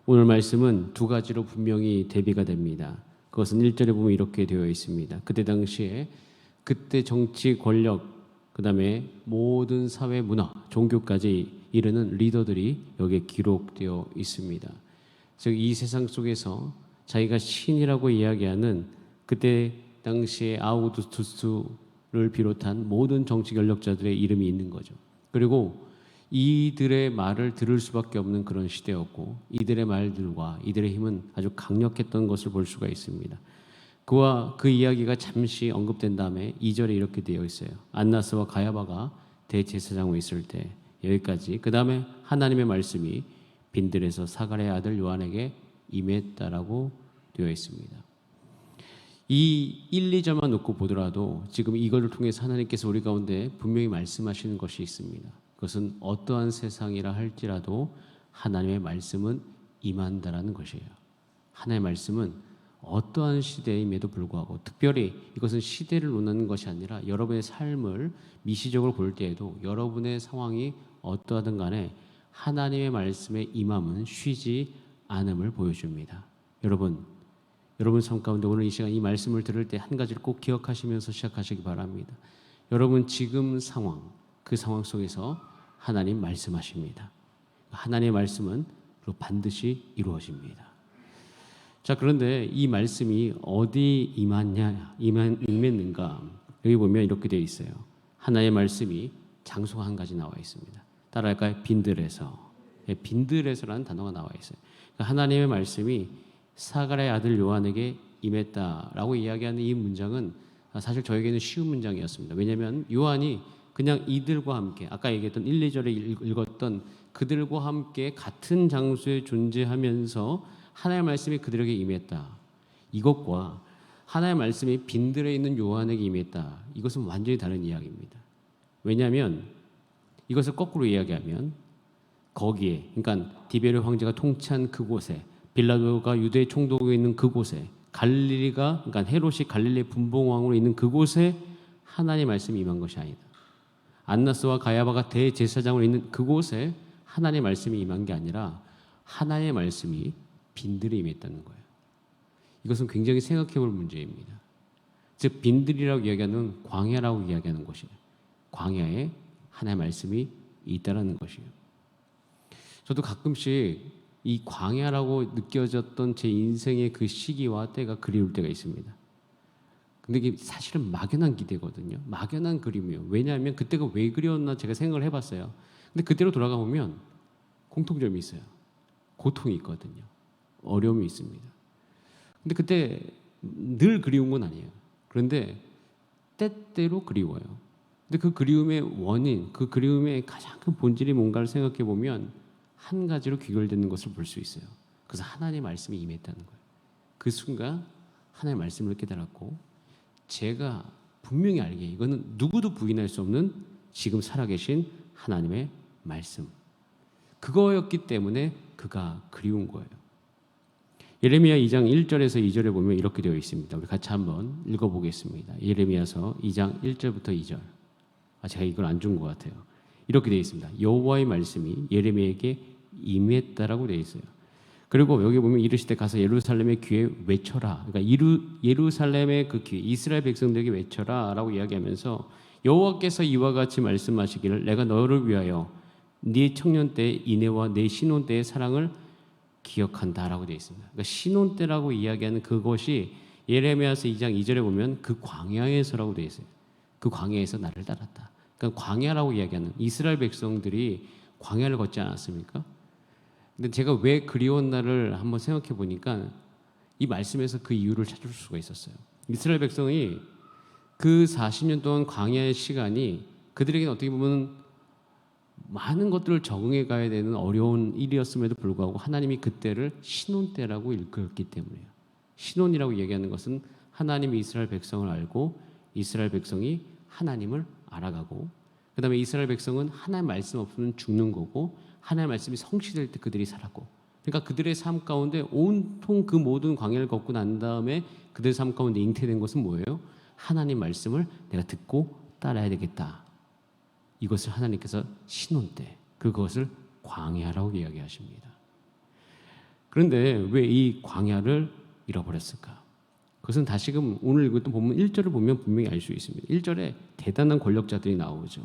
오늘 말씀은 두 가지로 분명히 대비가 됩니다. 그것은 1절에 보면 이렇게 되어 있습니다. 그때 정치 권력, 그 다음에 모든 사회 문화, 종교까지 이르는 리더들이 여기에 기록되어 있습니다. 즉 이 세상 속에서 자기가 신이라고 이야기하는 그때 당시에 아우구스투스를 비롯한 모든 정치 권력자들의 이름이 있는 거죠. 그리고 이들의 말을 들을 수밖에 없는 그런 시대였고, 이들의 말들과 이들의 힘은 아주 강력했던 것을 볼 수가 있습니다. 그와 그 이야기가 잠시 언급된 다음에 2절에 이렇게 되어 있어요. 안나스와 가야바가 대제사장으로 있을 때, 여기까지. 그 다음에 하나님의 말씀이 빈들에서 사가랴의 아들 요한에게 임했다라고 되어 있습니다. 이 1, 2절만 놓고 보더라도 지금 이거를 통해서 하나님께서 우리 가운데 분명히 말씀하시는 것이 있습니다. 그것은 어떠한 세상이라 할지라도 하나님의 말씀은 임한다라는 것이에요. 하나님의 말씀은 어떠한 시대임에도 불구하고, 특별히 이것은 시대를 논하는 것이 아니라 여러분의 삶을 미시적으로 볼 때에도 여러분의 상황이 어떠하든 간에 하나님의 말씀의 임함은 쉬지 않음을 보여줍니다. 여러분 삶 가운데 오늘 이 시간 이 말씀을 들을 때 한 가지를 꼭 기억하시면서 시작하시기 바랍니다. 여러분 지금 상황, 그 상황 속에서 하나님 말씀하십니다. 하나님의 말씀은 반드시 이루어집니다. 자, 그런데 이 말씀이 어디 임했는가? 여기 보면 이렇게 되어 있어요. 하나님의 말씀이 장소가 한 가지 나와 있습니다. 따라할까요? 빈들에서. 빈들에서라는 단어가 나와 있어요. 그러니까 하나님의 말씀이 사가랴의 아들 요한에게 임했다라고 이야기하는 이 문장은 사실 저에게는 쉬운 문장이었습니다. 왜냐하면 요한이 그냥 이들과 함께, 아까 얘기했던 1, 2절에 읽었던 그들과 함께 같은 장소에 존재하면서 하나님의 말씀이 그들에게 임했다, 이것과 하나님의 말씀이 빈들에 있는 요한에게 임했다, 이것은 완전히 다른 이야기입니다. 왜냐하면 이것을 거꾸로 이야기하면 거기에, 그러니까 디베르 황제가 통치한 그곳에, 빌라도가 유대 총독에 있는 그곳에, 갈릴리가, 그러니까 헤롯이 갈릴리 분봉왕으로 있는 그곳에 하나님의 말씀이 임한 것이 아니다. 안나스와 가야바가 대제사장으로 있는 그곳에 하나님의 말씀이 임한 게 아니라 하나님의 말씀이 빈들에 임했다는 거예요. 이것은 굉장히 생각해 볼 문제입니다. 즉 빈들이라고 이야기하는 광야라고 이야기하는 것이에요. 광야에 하나님의 말씀이 있다라는 것이에요. 저도 가끔씩 이 광야라고 느껴졌던 제 인생의 그 시기와 때가 그리울 때가 있습니다. 근데 이게 사실은 막연한 기대거든요. 막연한 그림이에요. 왜냐하면 그때가 왜 그리웠나 제가 생각을 해봤어요. 근데 그때로 돌아가 보면 공통점이 있어요. 고통이 있거든요. 어려움이 있습니다. 근데 그때 늘 그리운 건 아니에요. 그런데 때때로 그리워요. 근데 그 그리움의 원인, 그 그리움의 가장 큰 본질이 뭔가를 생각해 보면 한 가지로 귀결되는 것을 볼 수 있어요. 그래서 하나님의 말씀이 임했다는 거예요. 그 순간 하나님의 말씀을 깨달았고, 제가 분명히 알기에 이거는 누구도 부인할 수 없는 지금 살아계신 하나님의 말씀, 그거였기 때문에 그가 그리운 거예요. 예레미야 2장 1절에서 2절에 보면 이렇게 되어 있습니다. 우리 같이 한번 읽어보겠습니다. 예레미야서 2장 1절부터 2절. 제가 이걸 안 준 것 같아요. 이렇게 되어 있습니다. 여호와의 말씀이 예레미야에게 임했다라고 되어 있어요. 그리고 여기 보면 이르시되 가서 예루살렘의 귀에 외쳐라. 그러니까 예루살렘의 그 귀, 이스라엘 백성들에게 외쳐라라고 이야기하면서 여호와께서 이와 같이 말씀하시기를 내가 너를 위하여 네 청년 때의 인애와 네 신혼 때의 사랑을 기억한다라고 되어 있습니다. 그러니까 신혼 때라고 이야기하는 그것이 예레미야서 2장 2절에 보면 그 광야에서라고 되어 있어요. 그 광야에서 나를 따랐다. 그러니까 광야라고 이야기하는 이스라엘 백성들이 광야를 걷지 않았습니까? 근데 제가 왜 그리웠나를 한번 생각해 보니까 이 말씀에서 그 이유를 찾을 수가 있었어요. 이스라엘 백성이 그 40년 동안 광야의 시간이 그들에게는 어떻게 보면 많은 것들을 적응해 가야 되는 어려운 일이었음에도 불구하고 하나님이 그때를 신혼 때라고 일컬었기 때문이에요. 신혼이라고 얘기하는 것은 하나님이 이스라엘 백성을 알고 이스라엘 백성이 하나님을 알아가고, 그 다음에 이스라엘 백성은 하나님 말씀 없으면 죽는 거고, 하나님 말씀이 성취될 때 그들이 살았고, 그러니까 그들의 삶 가운데 온통 그 모든 광야를 걷고 난 다음에 그들의 삶 가운데 잉태된 것은 뭐예요? 하나님 말씀을 내가 듣고 따라야 되겠다. 이것을 하나님께서 신혼 때, 그것을 광야라고 이야기하십니다. 그런데 왜 이 광야를 잃어버렸을까? 그것은 다시금 오늘 이것도 보면 1절을 보면 분명히 알 수 있습니다. 1절에 대단한 권력자들이 나오죠.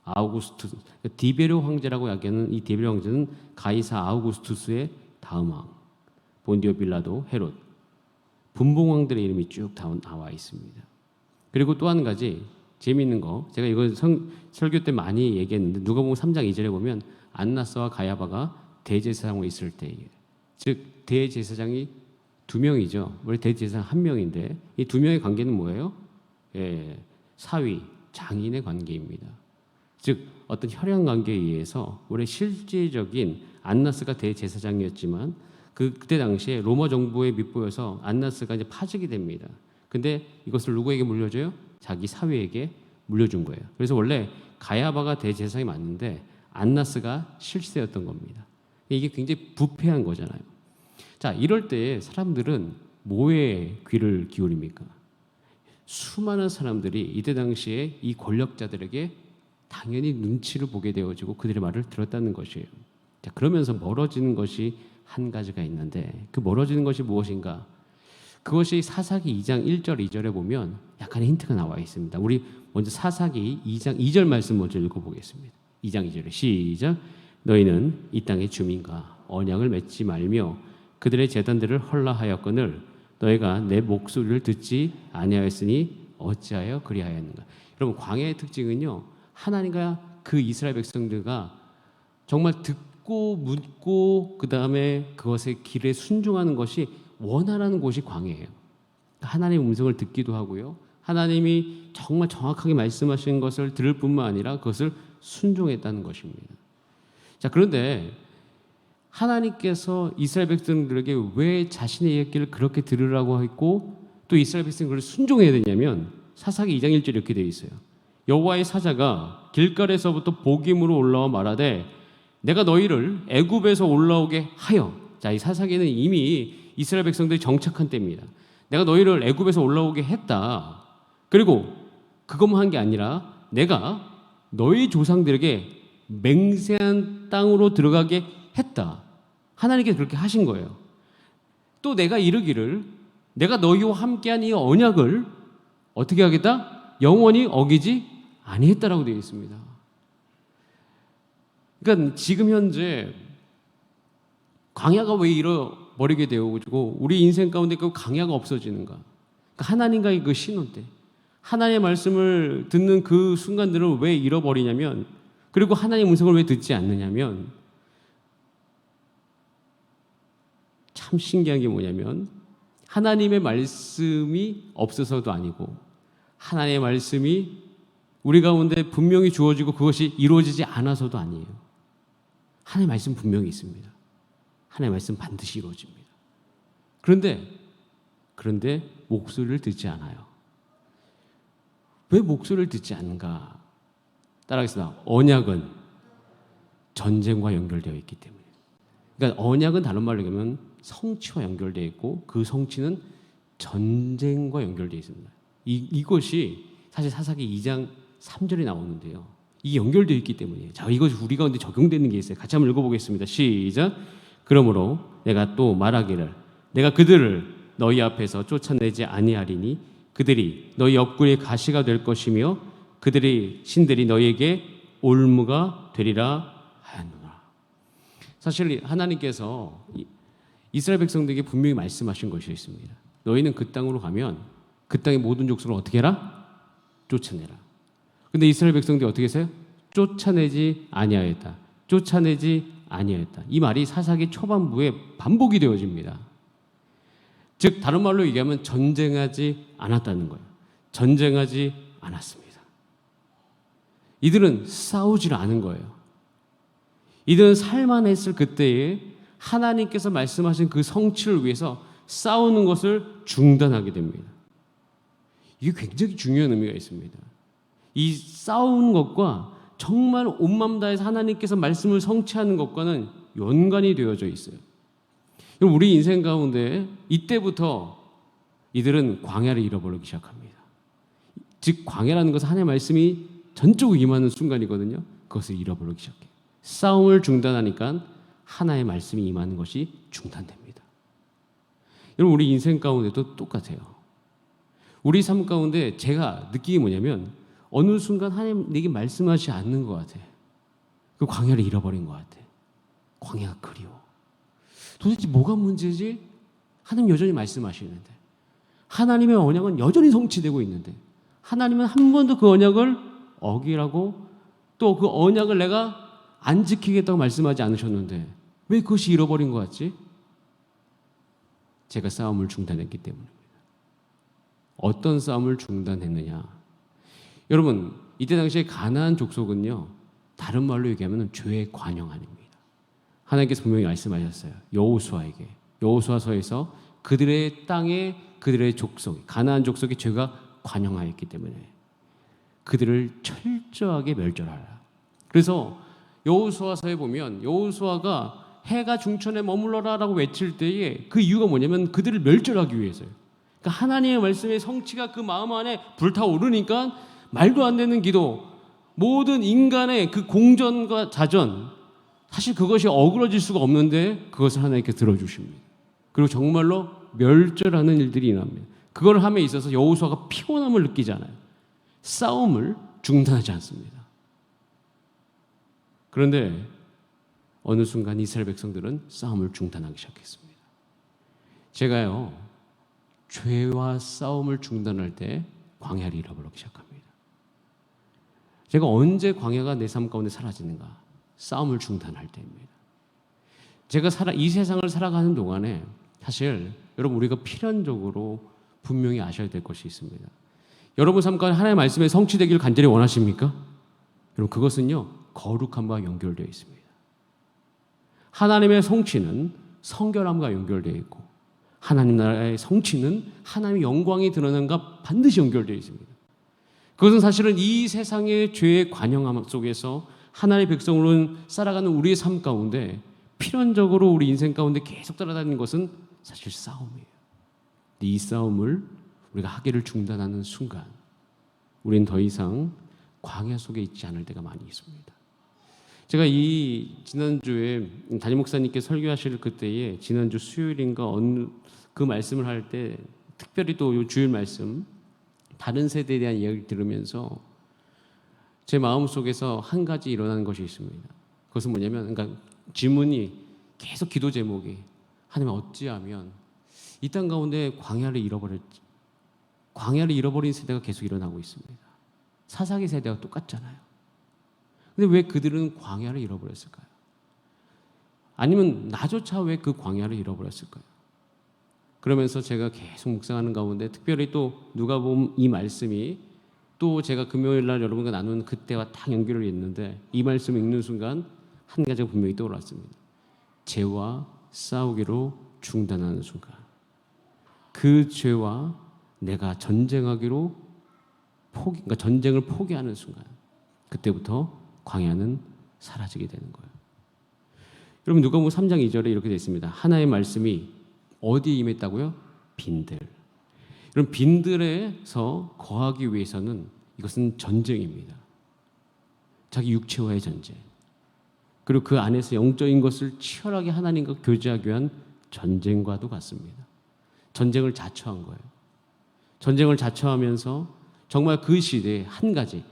아우구스투스, 디베르 황제라고 이야기하는 이 디베르 황제는 가이사 아우구스투스의 다음 왕, 본디오 빌라도, 헤롯, 분봉왕들의 이름이 쭉 나와 있습니다. 그리고 또 한 가지 재미있는 거, 제가 이거 설교 때 많이 얘기했는데 누가복음 3장 2절에 보면 안나스와 가야바가 대제사장으로 있을 때에, 즉 대제사장이 두 명이죠. 원래 대제사장 한 명인데 이 두 명의 관계는 뭐예요? 사위, 장인의 관계입니다. 즉 어떤 혈연 관계에 의해서 원래 실제적인 안나스가 대제사장이었지만 그때 당시에 로마 정부에 밑보여서 안나스가 이제 파직이 됩니다. 근데 이것을 누구에게 물려줘요? 자기 사위에게 물려준 거예요. 그래서 원래 가야바가 대제사장이 맞는데 안나스가 실세였던 겁니다. 이게 굉장히 부패한 거잖아요. 자, 이럴 때 사람들은 뭐에 귀를 기울입니까? 수많은 사람들이 이때 당시에 이 권력자들에게 당연히 눈치를 보게 되어지고 그들의 말을 들었다는 것이에요. 자, 그러면서 멀어지는 것이 한 가지가 있는데 그 멀어지는 것이 무엇인가? 그것이 사사기 2장 1절 2절에 보면 약간의 힌트가 나와 있습니다. 우리 먼저 사사기 2장 2절 말씀 먼저 읽어보겠습니다. 2장 2절에 시작. 너희는 이 땅의 주민과 언약을 맺지 말며 그들의 제단들을 헐라하였거늘 너희가 내 목소리를 듣지 아니하였으니 어찌하여 그리하였는가? 여러분, 광야의 특징은요, 하나님과 그 이스라엘 백성들과 정말 듣고 묻고 그 다음에 그것의 길에 순종하는 것이 원하라는 곳이 광야예요. 하나님의 음성을 듣기도 하고요, 하나님이 정말 정확하게 말씀하신 것을 들을 뿐만 아니라 그것을 순종했다는 것입니다. 자, 그런데 하나님께서 이스라엘 백성들에게 왜 자신의 이야기를 그렇게 들으라고 했고 또 이스라엘 백성이 그걸 순종해야 되냐면 사사기 2장 1절에 이렇게 되어 있어요. 여호와의 사자가 길갈에서부터 복임으로 올라와 말하되 내가 너희를 애굽에서 올라오게 하여. 자, 이 사사기는 이미 이스라엘 백성들이 정착한 때입니다. 내가 너희를 애굽에서 올라오게 했다. 그리고 그것만 한 게 아니라 내가 너희 조상들에게 맹세한 땅으로 들어가게 했다. 하나님께서 그렇게 하신 거예요. 또 내가 이르기를 내가 너희와 함께한 이 언약을 어떻게 하겠다? 영원히 어기지 아니했다라고 되어 있습니다. 그러니까 지금 현재 광야가 왜 잃어버리게 되어지고 우리 인생 가운데 그 광야가 없어지는가? 그러니까 하나님과의 그 신혼 때 하나님의 말씀을 듣는 그 순간들을 왜 잃어버리냐면, 그리고 하나님의 음성을 왜 듣지 않느냐면, 참 신기한 게 뭐냐면 하나님의 말씀이 없어서도 아니고 하나님의 말씀이 우리 가운데 분명히 주어지고 그것이 이루어지지 않아서도 아니에요. 하나님의 말씀 분명히 있습니다. 하나님의 말씀 반드시 이루어집니다. 그런데 목소리를 듣지 않아요. 왜 목소리를 듣지 않는가? 따라하겠습니다. 언약은 전쟁과 연결되어 있기 때문에. 그러니까 언약은 다른 말로 얘기하면 성취와 연결되어 있고 그 성취는 전쟁과 연결되어 있습니다. 이것이 사실 사사기 2장 3절에 나오는데요. 이게 연결되어 있기 때문이에요. 자, 이것이 우리 가운데 적용되는 게 있어요. 같이 한번 읽어보겠습니다. 시작. 그러므로 내가 또 말하기를 내가 그들을 너희 앞에서 쫓아내지 아니하리니 그들이 너희 옆구리에 가시가 될 것이며 그들의 신들이 너희에게 올무가 되리라 하였노라. 사실 하나님께서 이스라엘 백성들에게 분명히 말씀하신 것이 있습니다. 너희는 그 땅으로 가면 그 땅의 모든 족속을 어떻게 해라? 쫓아내라. 근데 이스라엘 백성들이 어떻게 했어요? 쫓아내지 아니하였다. 쫓아내지 아니하였다. 이 말이 사사기 초반부에 반복이 되어집니다. 즉 다른 말로 얘기하면 전쟁하지 않았다는 거예요. 전쟁하지 않았습니다. 이들은 싸우질 않은 거예요. 이들은 살만했을 그때에 하나님께서 말씀하신 그 성취를 위해서 싸우는 것을 중단하게 됩니다. 이게 굉장히 중요한 의미가 있습니다. 이 싸우는 것과 정말 온 마음 다해서 하나님께서 말씀을 성취하는 것과는 연관이 되어져 있어요. 우리 인생 가운데 이때부터 이들은 광야를 잃어버리기 시작합니다. 즉 광야라는 것은 하나님의 말씀이 전적으로 임하는 순간이거든요. 그것을 잃어버리기 시작해요. 싸움을 중단하니까 하나의 말씀이 임하는 것이 중단됩니다. 여러분, 우리 인생 가운데도 똑같아요. 우리 삶 가운데 제가 느끼기 뭐냐면 어느 순간 하나님 내게 말씀하지 않는 것 같아. 그 광야를 잃어버린 것 같아. 광야가 그리워. 도대체 뭐가 문제지? 하나님 여전히 말씀하시는데, 하나님의 언약은 여전히 성취되고 있는데, 하나님은 한 번도 그 언약을 어기라고, 또 그 언약을 내가 안 지키겠다고 말씀하지 않으셨는데 왜 그것이 잃어버린 것 같지? 제가 싸움을 중단했기 때문입니다. 어떤 싸움을 중단했느냐? 여러분, 이때 당시에 가나안 족속은요, 다른 말로 얘기하면 죄의 관영아닙니다. 하나님께서 분명히 말씀하셨어요. 여호수아에게, 여호수아서에서 그들의 땅에 그들의 족속, 가나안 족속의 죄가 관영하였기 때문에 그들을 철저하게 멸절하라. 그래서 여호수아서에 보면 여호수아가 해가 중천에 머물러라라고 외칠 때에 그 이유가 뭐냐면 그들을 멸절하기 위해서요. 그러니까 하나님의 말씀의 성취가 그 마음 안에 불타오르니까 말도 안 되는 기도, 모든 인간의 그 공전과 자전, 사실 그것이 어그러질 수가 없는데 그것을 하나님께 들어주십니다. 그리고 정말로 멸절하는 일들이 일어납니다. 그걸 함에 있어서 여호수아가 피곤함을 느끼잖아요. 싸움을 중단하지 않습니다. 그런데 어느 순간 이스라엘 백성들은 싸움을 중단하기 시작했습니다. 제가요, 죄와 싸움을 중단할 때 광야를 잃어버리기 시작합니다. 제가 언제 광야가 내 삶 가운데 사라지는가? 싸움을 중단할 때입니다. 제가 이 세상을 살아가는 동안에 사실 여러분, 우리가 필연적으로 분명히 아셔야 될 것이 있습니다. 여러분 삶 가운데 하나님의 말씀에 성취되기를 간절히 원하십니까? 여러분, 그것은요, 거룩함과 연결되어 있습니다. 하나님의 성취는 성결함과 연결되어 있고, 하나님 나라의 성취는 하나님의 영광이 드러난과 반드시 연결되어 있습니다. 그것은 사실은 이 세상의 죄의 관영함 속에서 하나님의 백성으로 살아가는 우리의 삶 가운데 필연적으로 우리 인생 가운데 계속 따라다니는 것은 사실 싸움이에요. 이 싸움을 우리가 하기를 중단하는 순간 우리는 더 이상 광야 속에 있지 않을 때가 많이 있습니다. 제가 지난주에 담임 목사님께 설교하실 그때에 지난주 수요일인가 그 말씀을 할 때 특별히 또 이 주일 말씀 다른 세대에 대한 이야기를 들으면서 제 마음속에서 한 가지 일어나는 것이 있습니다. 그것은 뭐냐면, 그러니까 질문이 계속 기도 제목이, 하나님 어찌하면 이 땅 가운데 광야를 잃어버린 세대가 계속 일어나고 있습니다. 사사기 세대와 똑같잖아요. 근데 왜 그들은 광야를 잃어버렸을까요? 아니면 나조차 왜 그 광야를 잃어버렸을까요? 그러면서 제가 계속 묵상하는 가운데 특별히 또 누가복음 이 말씀이 또 제가 금요일 날 여러분과 나누는 그때와 딱 연결을 했는데 이 말씀을 읽는 순간 한 가지가 분명히 떠올랐습니다. 죄와 싸우기로 중단하는 순간, 그 죄와 내가 전쟁하기로 그러니까 전쟁을 포기하는 순간, 그때부터 광야는 사라지게 되는 거예요. 여러분, 누가복음 3장 2절에 이렇게 되어 있습니다. 하나의 말씀이 어디에 임했다고요? 빈들. 여러분, 빈들에서 거하기 위해서는 이것은 전쟁입니다. 자기 육체와의 전쟁, 그리고 그 안에서 영적인 것을 치열하게 하나님과 교제하기 위한 전쟁과도 같습니다. 전쟁을 자처한 거예요. 전쟁을 자처하면서 정말 그 시대에 한 가지,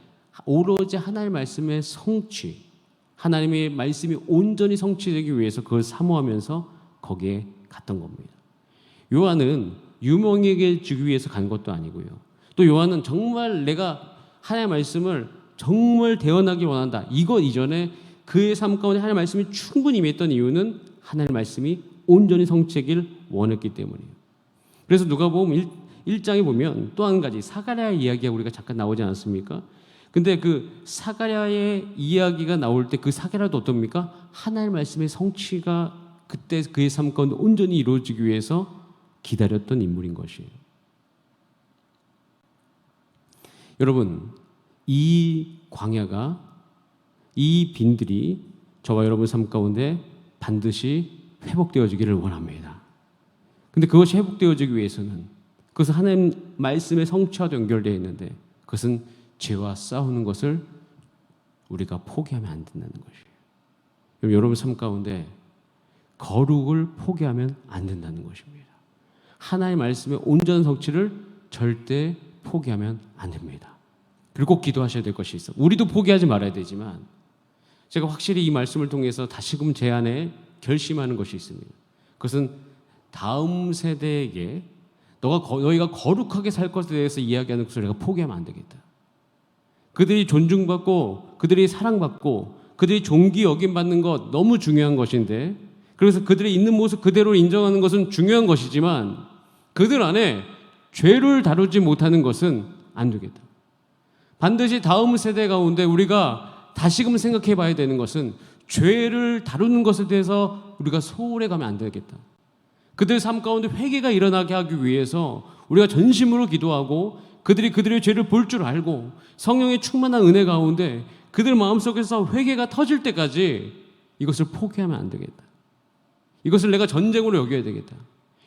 오로지 하나님의 말씀의 성취, 하나님의 말씀이 온전히 성취되기 위해서 그걸 사모하면서 거기에 갔던 겁니다. 요한은 유명에게 주기 위해서 간 것도 아니고요. 또 요한은 정말 내가 하나님의 말씀을 정말 대언하기 원한다, 이것 이전에 그의 삶 가운데 하나님의 말씀이 충분히 임했던 이유는 하나님의 말씀이 온전히 성취되길 원했기 때문이에요. 그래서 누가복음 1장에 보면 또 한 가지 사가랴 이야기가 우리가 잠깐 나오지 않았습니까? 근데 그 사가랴의 이야기가 나올 때 그 사가랴도 어떻습니까? 하나님의 말씀의 성취가 그때 그의 삶 가운데 온전히 이루어지기 위해서 기다렸던 인물인 것이에요. 여러분, 이 광야가, 이 빈들이 저와 여러분 삶 가운데 반드시 회복되어지기를 원합니다. 근데 그것이 회복되어지기 위해서는 그것은 하나님 말씀의 성취와도 연결되어 있는데 그것은 죄와 싸우는 것을 우리가 포기하면 안 된다는 것이에요. 여러분 삶 가운데 거룩을 포기하면 안 된다는 것입니다. 하나님의 말씀의 온전한 성취를 절대 포기하면 안 됩니다. 그리고 꼭 기도하셔야 될 것이 있어. 우리도 포기하지 말아야 되지만 제가 확실히 이 말씀을 통해서 다시금 제 안에 결심하는 것이 있습니다. 그것은 다음 세대에게 너희가 거룩하게 살 것에 대해서 이야기하는 것을 내가 포기하면 안 되겠다. 그들이 존중받고 그들이 사랑받고 그들이 존귀 여김받는 것 너무 중요한 것인데, 그래서 그들이 있는 모습 그대로 인정하는 것은 중요한 것이지만 그들 안에 죄를 다루지 못하는 것은 안 되겠다. 반드시 다음 세대 가운데 우리가 다시금 생각해 봐야 되는 것은 죄를 다루는 것에 대해서 우리가 소홀해 가면 안 되겠다. 그들 삶 가운데 회개가 일어나게 하기 위해서 우리가 전심으로 기도하고 그들이 그들의 죄를 볼 줄 알고 성령의 충만한 은혜 가운데 그들 마음속에서 회개가 터질 때까지 이것을 포기하면 안 되겠다. 이것을 내가 전쟁으로 여겨야 되겠다.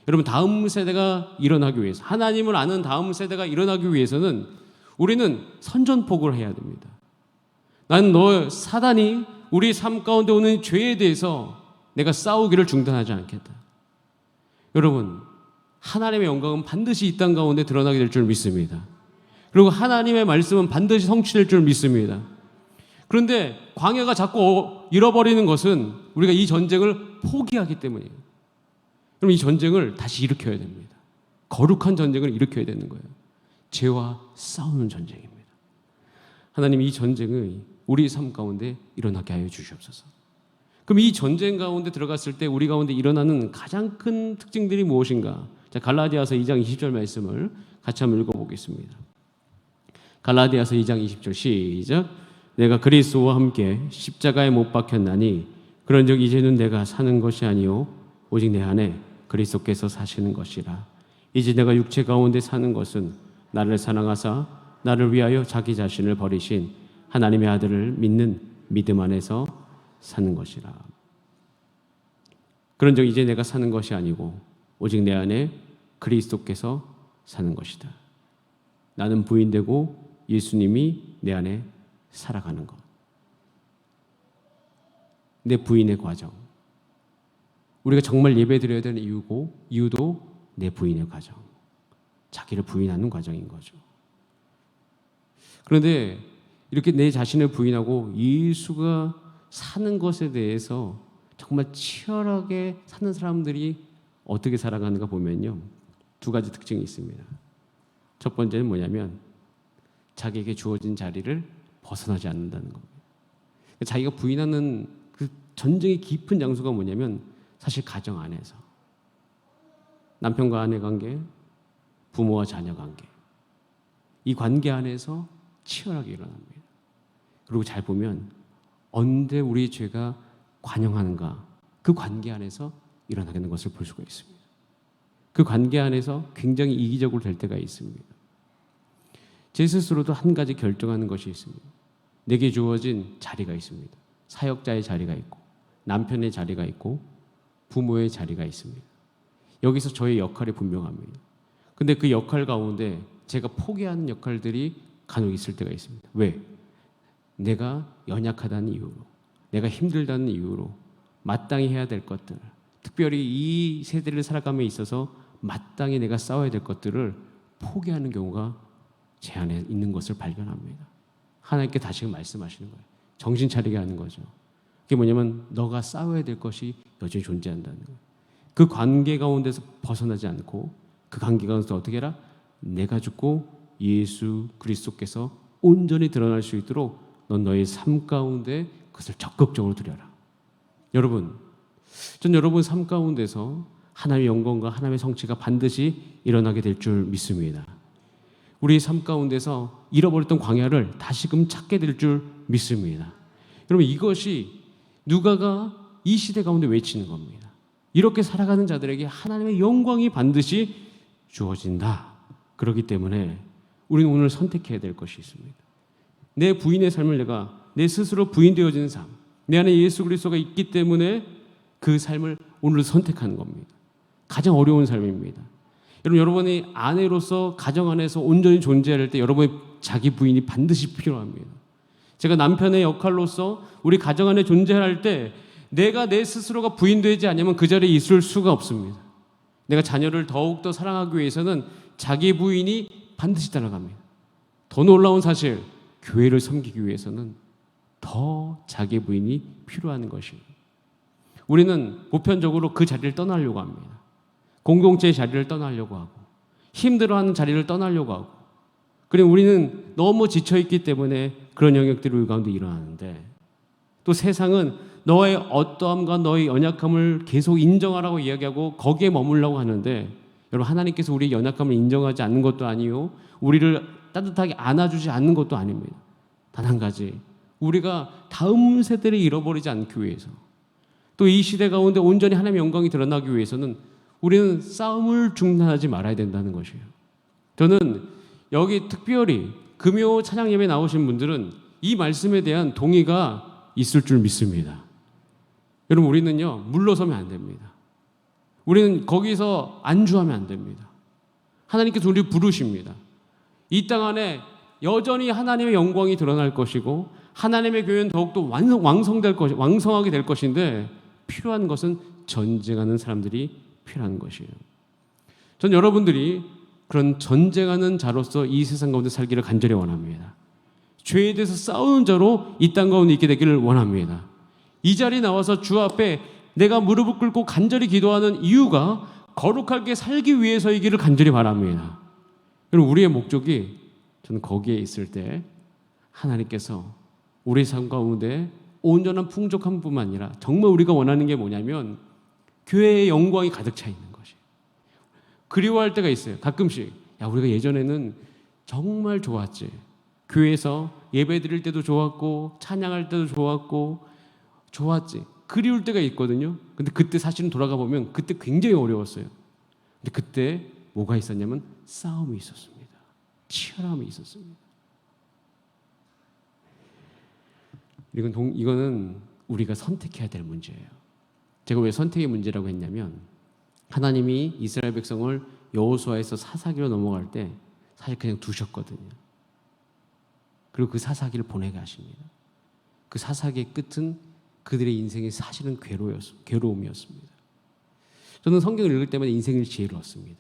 여러분, 다음 세대가 일어나기 위해서, 하나님을 아는 다음 세대가 일어나기 위해서는 우리는 선전포고를 해야 됩니다. 나는 사단이 우리 삶 가운데 오는 죄에 대해서 내가 싸우기를 중단하지 않겠다. 여러분, 하나님의 영광은 반드시 이 땅 가운데 드러나게 될 줄 믿습니다. 그리고 하나님의 말씀은 반드시 성취될 줄 믿습니다. 그런데 광야가 자꾸 잃어버리는 것은 우리가 이 전쟁을 포기하기 때문이에요. 그럼 이 전쟁을 다시 일으켜야 됩니다. 거룩한 전쟁을 일으켜야 되는 거예요. 죄와 싸우는 전쟁입니다. 하나님, 이 전쟁을 우리 삶 가운데 일어나게 하여 주시옵소서. 그럼 이 전쟁 가운데 들어갔을 때 우리 가운데 일어나는 가장 큰 특징들이 무엇인가? 자, 갈라디아서 2장 20절 말씀을 같이 한번 읽어보겠습니다. 갈라디아서 2장 20절 시작. 내가 그리스도와 함께 십자가에 못 박혔나니 그런즉 이제는 내가 사는 것이 아니요 오직 내 안에 그리스도께서 사시는 것이라. 이제 내가 육체 가운데 사는 것은 나를 사랑하사 나를 위하여 자기 자신을 버리신 하나님의 아들을 믿는 믿음 안에서 사는 것이라. 그런즉 이제 내가 사는 것이 아니고 오직 내 안에 그리스도께서 사는 것이다. 나는 부인되고 예수님이 내 안에 살아가는 것. 내 부인의 과정. 우리가 정말 예배드려야 되는 이유도 내 부인의 과정. 자기를 부인하는 과정인 거죠. 그런데 이렇게 내 자신을 부인하고 예수가 사는 것에 대해서 정말 치열하게 사는 사람들이 어떻게 살아가는가 보면요, 두 가지 특징이 있습니다. 첫 번째는 뭐냐면 자기에게 주어진 자리를 벗어나지 않는다는 겁니다. 자기가 부인하는 그 전쟁의 깊은 장소가 뭐냐면 사실 가정 안에서 남편과 아내 관계, 부모와 자녀 관계, 이 관계 안에서 치열하게 일어납니다. 그리고 잘 보면 언제 우리의 죄가 관영하는가, 그 관계 안에서 일어나게 되는 것을 볼 수가 있습니다. 그 관계 안에서 굉장히 이기적으로 될 때가 있습니다. 제 스스로도 한 가지 결정하는 것이 있습니다. 내게 주어진 자리가 있습니다. 사역자의 자리가 있고 남편의 자리가 있고 부모의 자리가 있습니다. 여기서 저의 역할이 분명합니다. 근데 그 역할 가운데 제가 포기하는 역할들이 간혹 있을 때가 있습니다. 왜? 내가 연약하다는 이유로, 내가 힘들다는 이유로 마땅히 해야 될 것들, 특별히 이 세대를 살아감에 있어서 마땅히 내가 싸워야 될 것들을 포기하는 경우가 제 안에 있는 것을 발견합니다. 하나님께 다시금 말씀하시는 거예요. 정신 차리게 하는 거죠. 그게 뭐냐면 너가 싸워야 될 것이 여전히 존재한다는 거예요. 그 관계 가운데서 벗어나지 않고 그 관계 가운데서 어떻게 해라? 내가 죽고 예수 그리스도께서 온전히 드러날 수 있도록 넌 너의 삶 가운데 그것을 적극적으로 드려라. 여러분, 전 여러분 삶 가운데서 하나님의 영광과 하나님의 성취가 반드시 일어나게 될 줄 믿습니다. 우리의 삶 가운데서 잃어버렸던 광야를 다시금 찾게 될 줄 믿습니다. 여러분, 이것이 누가가 이 시대 가운데 외치는 겁니다. 이렇게 살아가는 자들에게 하나님의 영광이 반드시 주어진다. 그렇기 때문에 우리는 오늘 선택해야 될 것이 있습니다. 내 부인의 삶을 내가 내 스스로 부인되어지는 삶, 내 안에 예수 그리스도가 있기 때문에 그 삶을 오늘 선택하는 겁니다. 가장 어려운 삶입니다. 여러분이 아내로서 가정 안에서 온전히 존재할 때 여러분의 자기 부인이 반드시 필요합니다. 제가 남편의 역할로서 우리 가정 안에 존재할 때 내가 내 스스로가 부인되지 않으면 그 자리에 있을 수가 없습니다. 내가 자녀를 더욱더 사랑하기 위해서는 자기 부인이 반드시 따라갑니다. 더 놀라운 사실, 교회를 섬기기 위해서는 더 자기 부인이 필요한 것이에요. 우리는 보편적으로 그 자리를 떠나려고 합니다. 공동체의 자리를 떠나려고 하고 힘들어하는 자리를 떠나려고 하고, 그리고 우리는 너무 지쳐있기 때문에 그런 영역들이 우리 가운데 일어나는데, 또 세상은 너의 어떠함과 너의 연약함을 계속 인정하라고 이야기하고 거기에 머물라고 하는데, 여러분, 하나님께서 우리의 연약함을 인정하지 않는 것도 아니요, 우리를 따뜻하게 안아주지 않는 것도 아닙니다. 단 한 가지, 우리가 다음 세대를 잃어버리지 않기 위해서, 또 이 시대 가운데 온전히 하나님의 영광이 드러나기 위해서는 우리는 싸움을 중단하지 말아야 된다는 것이에요. 저는 여기 특별히 금요 찬양 예배 나오신 분들은 이 말씀에 대한 동의가 있을 줄 믿습니다. 여러분, 우리는요, 물러서면 안 됩니다. 우리는 거기서 안주하면 안 됩니다. 하나님께서 우리를 부르십니다. 이 땅 안에 여전히 하나님의 영광이 드러날 것이고 하나님의 교회는 더욱더 왕성하게 될 것인데, 필요한 것은 전쟁하는 사람들이 필요한 것이에요. 전 여러분들이 그런 전쟁하는 자로서 이 세상 가운데 살기를 간절히 원합니다. 죄에 대해서 싸우는 자로 이 땅 가운데 있게 되기를 원합니다. 이 자리에 나와서 주 앞에 내가 무릎을 꿇고 간절히 기도하는 이유가 거룩하게 살기 위해서이기를 간절히 바랍니다. 여러분, 우리의 목적이, 저는 거기에 있을 때 하나님께서 우리 삶 가운데 온전한 풍족함뿐만 아니라 정말 우리가 원하는 게 뭐냐면 교회의 영광이 가득 차 있는 것이. 그리워할 때가 있어요. 가끔씩, 야, 우리가 예전에는 정말 좋았지. 교회에서 예배 드릴 때도 좋았고 찬양할 때도 좋았지. 그리울 때가 있거든요. 근데 그때 사실은 돌아가 보면 그때 굉장히 어려웠어요. 근데 그때 뭐가 있었냐면 싸움이 있었습니다. 치열함이 있었습니다. 이거는 우리가 선택해야 될 문제예요. 제가 왜 선택의 문제라고 했냐면, 하나님이 이스라엘 백성을 여호수아에서 사사기로 넘어갈 때 사실 그냥 두셨거든요. 그리고 그 사사기를 보내게 하십니다. 그 사사기의 끝은 그들의 인생이 사실은 괴로움이었습니다. 저는 성경을 읽을 때마다 인생을 지혜를 얻습니다.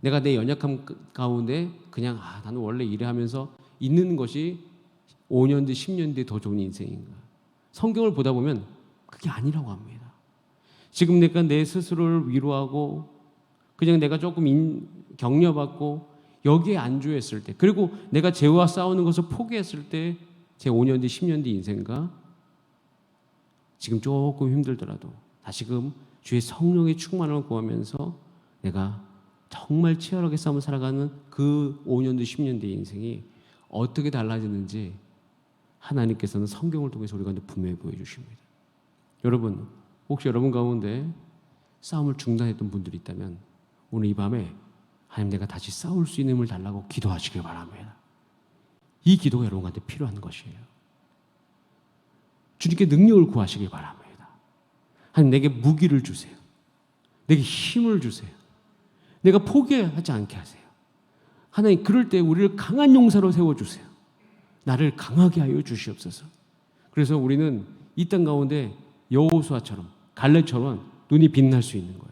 내가 내 연약함 가운데 그냥 나는 원래 이래 하면서 있는 것이 5년 뒤, 10년 뒤에 더 좋은 인생인가? 성경을 보다 보면 그게 아니라고 합니다. 지금 내가 내 스스로를 위로하고 그냥 내가 조금 격려받고 여기에 안주했을 때, 그리고 내가 죄와 싸우는 것을 포기했을 때 제 5년 뒤, 10년 뒤 인생과 지금 조금 힘들더라도 다시금 주의 성령의 충만함을 구하면서 내가 정말 치열하게 싸움을 살아가는 그 5년 뒤, 10년 뒤 인생이 어떻게 달라지는지 하나님께서는 성경을 통해서 우리 가운데 분명히 보여주십니다. 여러분, 혹시 여러분 가운데 싸움을 중단했던 분들이 있다면 오늘 이 밤에 하나님, 내가 다시 싸울 수 있는 힘을 달라고 기도하시길 바랍니다. 이 기도가 여러분한테 필요한 것이에요. 주님께 능력을 구하시길 바랍니다. 하나님, 내게 무기를 주세요. 내게 힘을 주세요. 내가 포기하지 않게 하세요. 하나님, 그럴 때 우리를 강한 용사로 세워주세요. 나를 강하게 하여 주시옵소서. 그래서 우리는 이 땅 가운데 여호수아처럼, 갈렙처럼 눈이 빛날 수 있는 거예요.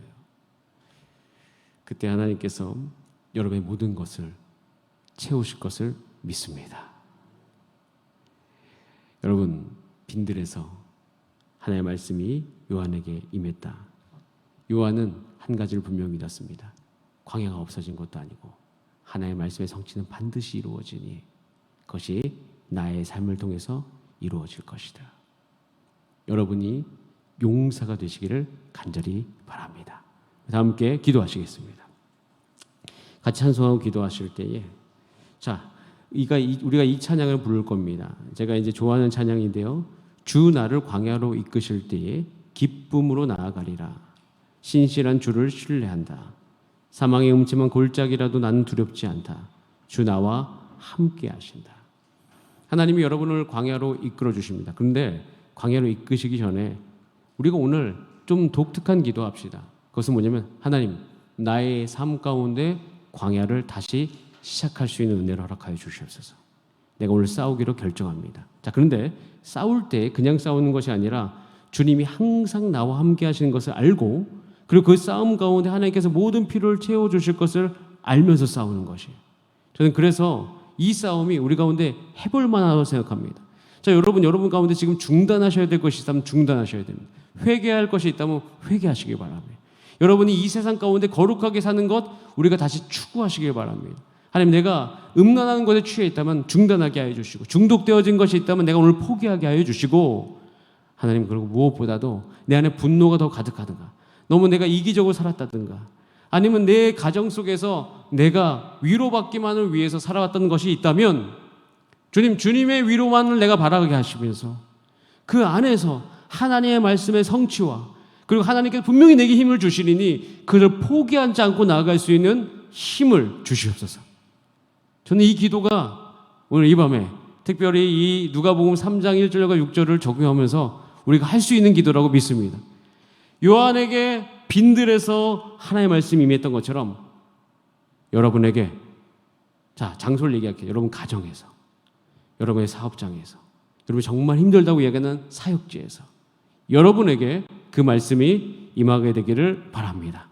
그때 하나님께서 여러분의 모든 것을 채우실 것을 믿습니다. 여러분, 빈들에서 하나님의 말씀이 요한에게 임했다. 요한은 한 가지를 분명히 믿었습니다. 광야가 없어진 것도 아니고 하나님의 말씀의 성취는 반드시 이루어지니 그것이 나의 삶을 통해서 이루어질 것이다. 여러분이 용사가 되시기를 간절히 바랍니다. 다 함께 기도하시겠습니다. 같이 찬송하고 기도하실 때에, 우리가 이 찬양을 부를 겁니다. 제가 이제 좋아하는 찬양인데요. 주 나를 광야로 이끄실 때에 기쁨으로 나아가리라. 신실한 주를 신뢰한다. 사망의 음침한 골짜기라도 나는 두렵지 않다. 주 나와 함께 하신다. 하나님이 여러분을 광야로 이끌어 주십니다. 그런데 광야로 이끄시기 전에 우리가 오늘 좀 독특한 기도합시다. 그것은 뭐냐면, 하나님, 나의 삶 가운데 광야를 다시 시작할 수 있는 은혜를 허락하여 주시옵소서. 내가 오늘 싸우기로 결정합니다. 그런데 싸울 때 그냥 싸우는 것이 아니라 주님이 항상 나와 함께 하시는 것을 알고, 그리고 그 싸움 가운데 하나님께서 모든 필요를 채워주실 것을 알면서 싸우는 것이에요. 저는 그래서 이 싸움이 우리 가운데 해볼 만하다고 생각합니다. 자, 여러분 가운데 지금 중단하셔야 될 것이 있다면 중단하셔야 됩니다. 회개할 것이 있다면 회개하시기 바랍니다. 여러분이 이 세상 가운데 거룩하게 사는 것 우리가 다시 추구하시길 바랍니다. 하나님, 내가 음란하는 것에 취해 있다면 중단하게 하여 주시고, 중독되어진 것이 있다면 내가 오늘 포기하게 하여 주시고, 하나님, 그리고 무엇보다도 내 안에 분노가 더 가득하든가, 너무 내가 이기적으로 살았다든가, 아니면 내 가정 속에서 내가 위로받기만을 위해서 살아왔던 것이 있다면 주님의 위로만을 내가 바라게 하시면서 그 안에서 하나님의 말씀의 성취와, 그리고 하나님께서 분명히 내게 힘을 주시리니 그를 포기하지 않고 나아갈 수 있는 힘을 주시옵소서. 저는 이 기도가 오늘 이 밤에 특별히 이 누가복음 3장 1절과 6절을 적용하면서 우리가 할 수 있는 기도라고 믿습니다. 요한에게 빈들에서 하나님의 말씀이 임했던 것처럼 여러분에게, 자, 장소를 얘기할게요. 여러분 가정에서, 여러분의 사업장에서, 여러분 정말 힘들다고 얘기하는 사역지에서 여러분에게 그 말씀이 임하게 되기를 바랍니다.